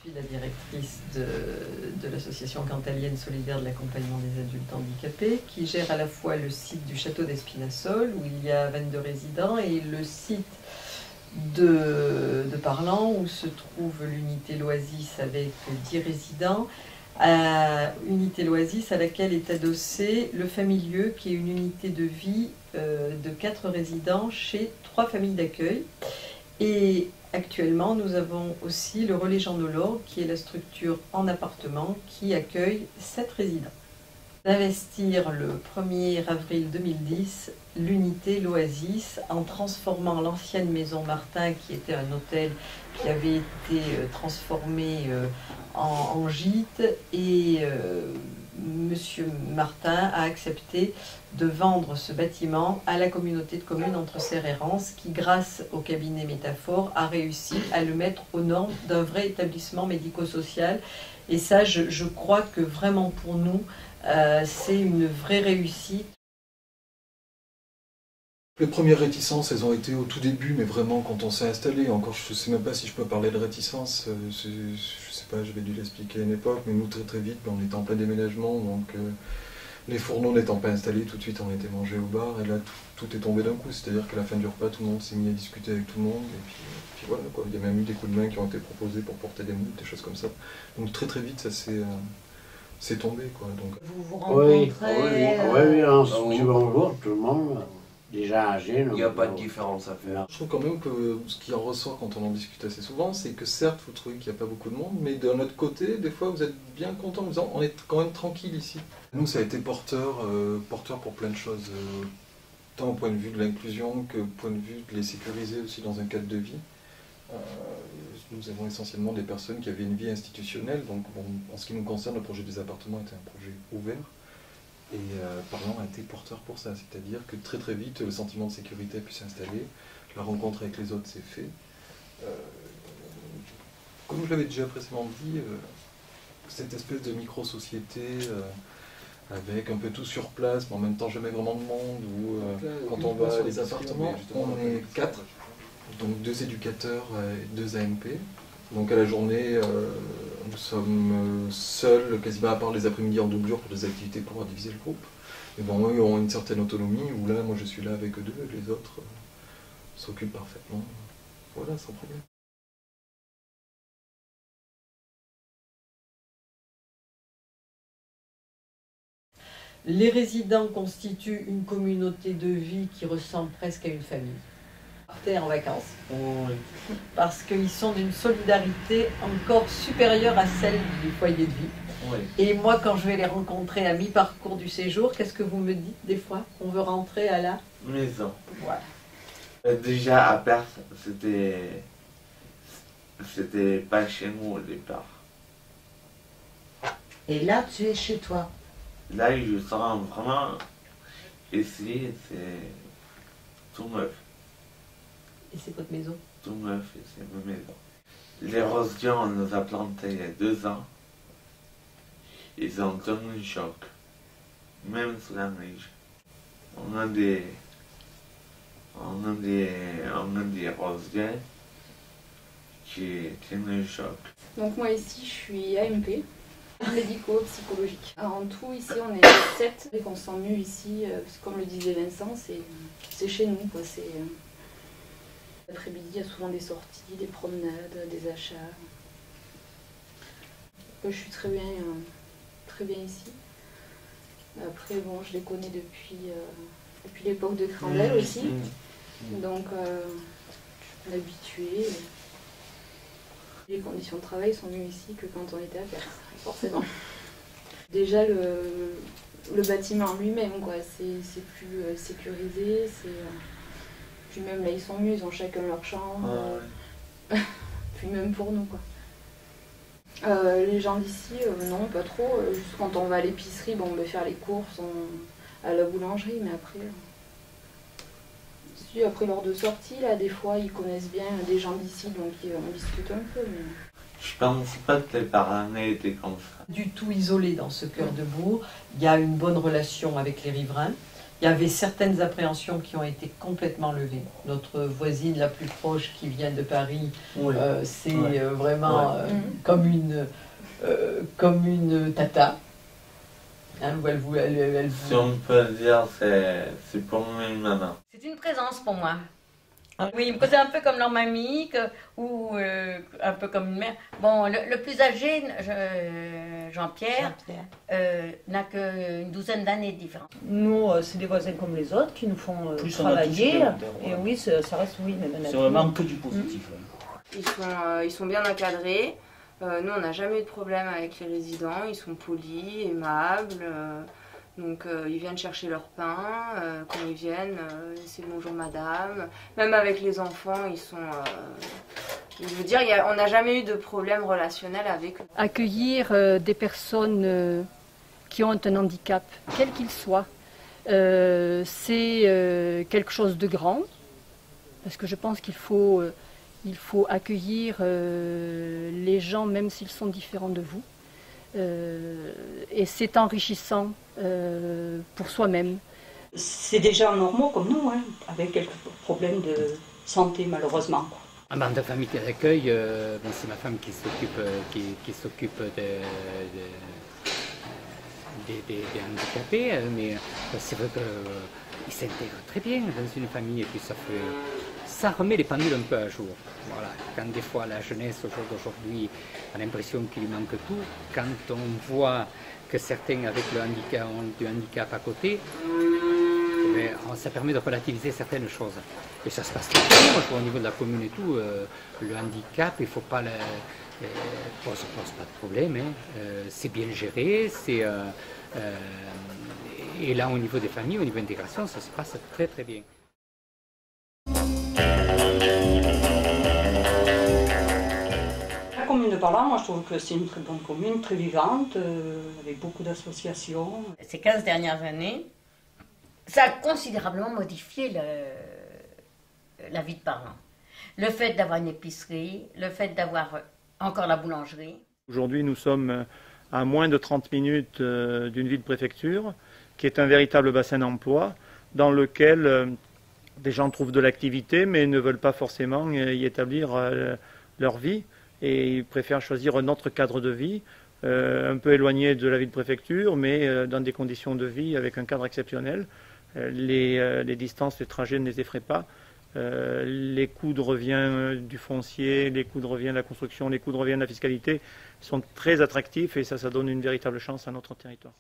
Je suis la directrice de l'association cantalienne solidaire de l'accompagnement des adultes handicapés qui gère à la fois le site du château d'Espinasol où il y a 22 résidents et le site de Parlant où se trouve l'unité L'Oasis avec 10 résidents. Unité L'Oasis à laquelle est adossé le Familieux qui est une unité de vie de 4 résidents chez 3 familles d'accueil. Et actuellement, nous avons aussi le Relais Jean Dolor, qui est la structure en appartement qui accueille 7 résidents. D'investir le 1er avril 2010 l'unité L'Oasis en transformant l'ancienne maison Martin, qui était un hôtel qui avait été transformé en gîte, et Monsieur Martin a accepté de vendre ce bâtiment à la communauté de communes Entre-Serres et Rance qui, grâce au cabinet Métaphore, a réussi à le mettre aux normes d'un vrai établissement médico-social. Et ça, je crois que vraiment pour nous, c'est une vraie réussite. Les premières réticences, elles ont été au tout début, mais vraiment quand on s'est installé. Encore, je ne sais même pas si je peux parler de réticence. Je ne sais pas, j'avais dû l'expliquer à une époque, mais nous très vite, on était en plein déménagement, donc les fourneaux n'étant pas installés, tout de suite on était mangé au bar, et là tout est tombé d'un coup. C'est-à-dire qu'à la fin du repas, tout le monde s'est mis à discuter avec tout le monde, et puis voilà quoi. Il y a même eu des coups de main qui ont été proposés pour porter des moules, des choses comme ça. Donc très vite, ça c'est tombé quoi. Donc. Vous vous rencontrez oui, on se dit bonjour tout le monde. Déjà âgé. Il n'y a pas de différence à faire. Je trouve quand même que ce qui en ressort quand on en discute assez souvent, c'est que certes vous trouvez qu'il n'y a pas beaucoup de monde, mais d'un autre côté, des fois vous êtes bien content en disant on est quand même tranquille ici. Nous ça a été porteur pour plein de choses, tant au point de vue de l'inclusion que au point de vue de les sécuriser aussi dans un cadre de vie. Nous avons essentiellement des personnes qui avaient une vie institutionnelle, donc bon, en ce qui nous concerne, le projet des appartements était un projet ouvert. Et Parlant a été porteur pour ça, c'est-à-dire que très vite le sentiment de sécurité a pu s'installer, la rencontre avec les autres s'est fait. Comme je l'avais déjà précédemment dit, cette espèce de micro-société avec un peu tout sur place, mais en même temps jamais vraiment de monde, où quand on va sur les appartements, on est 4, donc 2 éducateurs et 2 AMP. Donc à la journée, nous sommes seuls, quasiment à part les après-midi en doublure pour des activités pour pouvoir diviser le groupe. Mais bon, eux ont une certaine autonomie, où là, moi je suis là avec eux deux, et les autres s'occupent parfaitement. Voilà, sans problème. Les résidents constituent une communauté de vie qui ressemble presque à une famille. En vacances, parce qu'ils sont d'une solidarité encore supérieure à celle du foyer de vie. Oui. Et moi, quand je vais les rencontrer à mi-parcours du séjour, qu'est-ce que vous me dites des fois? On veut rentrer à la maison. Voilà. Déjà à Perth, c'était pas chez nous au départ. Et là, tu es chez toi? Là, je sens vraiment ici, c'est tout neuf. Et c'est votre maison? Tout neuf, et c'est ma maison. Les rosiers, on les a plantés il y a 2 ans. Ils ont tenu le choc, même sous la neige. On a des rosiers qui tiennent le choc. Donc moi ici, je suis AMP, médico-psychologique. En tout, ici, on est 7 et qu'on sent mieux ici, parce que comme le disait Vincent, c'est chez nous, quoi. L'après-midi, il y a souvent des sorties, des promenades, des achats. Je suis très bien ici. Après, bon, je les connais depuis l'époque de Crandel aussi. Donc, je suis habituée. Les conditions de travail sont mieux ici que quand on était à Perth, forcément. Déjà, le bâtiment lui-même, quoi, c'est plus sécurisé. Puis même là, ils sont mieux, ils ont chacun leur chambre. Puis même pour nous, quoi. Les gens d'ici, non, pas trop. Juste quand on va à l'épicerie, bon, on va faire les courses à la boulangerie, mais après... Après, lors de sortie, là, des fois, ils connaissent bien des gens d'ici, donc on discute un peu. Mais... Je pense pas que les parents étaient comme ça. Du tout isolé dans ce cœur de bourg. Il y a une bonne relation avec les riverains. Il y avait certaines appréhensions qui ont été complètement levées. Notre voisine la plus proche qui vient de Paris, c'est vraiment comme une tata. Hein, si on peut dire, c'est pour mes mamans. C'est une présence pour moi. Oui, c'est un peu comme leur mamie ou un peu comme une mère. Bon, le plus âgé, Jean-Pierre, n'a qu'une douzaine d'années de différence. Nous, c'est des voisins comme les autres qui nous font travailler. Et oui, ça reste, oui, même c'est vraiment que du positif. Ils sont bien encadrés. Nous, on n'a jamais eu de problème avec les résidents. Ils sont polis, aimables. Donc ils viennent chercher leur pain, quand ils viennent, c'est bonjour madame. Même avec les enfants, ils sont... je veux dire, on n'a jamais eu de problème relationnel avec eux. Accueillir des personnes qui ont un handicap, quel qu'il soit, c'est quelque chose de grand, parce que je pense qu'il faut accueillir les gens même s'ils sont différents de vous. Et c'est enrichissant pour soi-même. C'est des gens normaux comme nous, hein, avec quelques problèmes de santé malheureusement. En bande de famille d'accueil, c'est ma femme qui s'occupe des handicapés, mais c'est vrai qu'ils s'intègrent très bien dans une famille et puis ça remet les pendules un peu à jour. Voilà. Quand des fois la jeunesse au jour d'aujourd'hui a l'impression qu'il lui manque tout, quand on voit que certains avec le handicap ont du handicap à côté, ça permet de relativiser certaines choses. Et ça se passe très bien. Moi, je vois au niveau de la commune et tout, le handicap, il ne faut pas pose pas de problème. Hein. C'est bien géré. Et là, au niveau des familles, au niveau de l'intégration, ça se passe très très bien. La commune de Parlant, moi je trouve que c'est une très bonne commune, très vivante, avec beaucoup d'associations. Ces 15 dernières années, ça a considérablement modifié la vie de Parlant. Le fait d'avoir une épicerie, le fait d'avoir encore la boulangerie. Aujourd'hui, nous sommes à moins de 30 minutes d'une ville-préfecture, qui est un véritable bassin d'emploi, dans lequel des gens trouvent de l'activité, mais ne veulent pas forcément y établir leur vie. Et ils préfèrent choisir un autre cadre de vie, un peu éloigné de la ville-préfecture, mais dans des conditions de vie avec un cadre exceptionnel. Les distances, les trajets ne les effraient pas. Les coûts de revient du foncier, les coûts de revient de la construction, les coûts de revient de la fiscalité sont très attractifs et ça donne une véritable chance à notre territoire.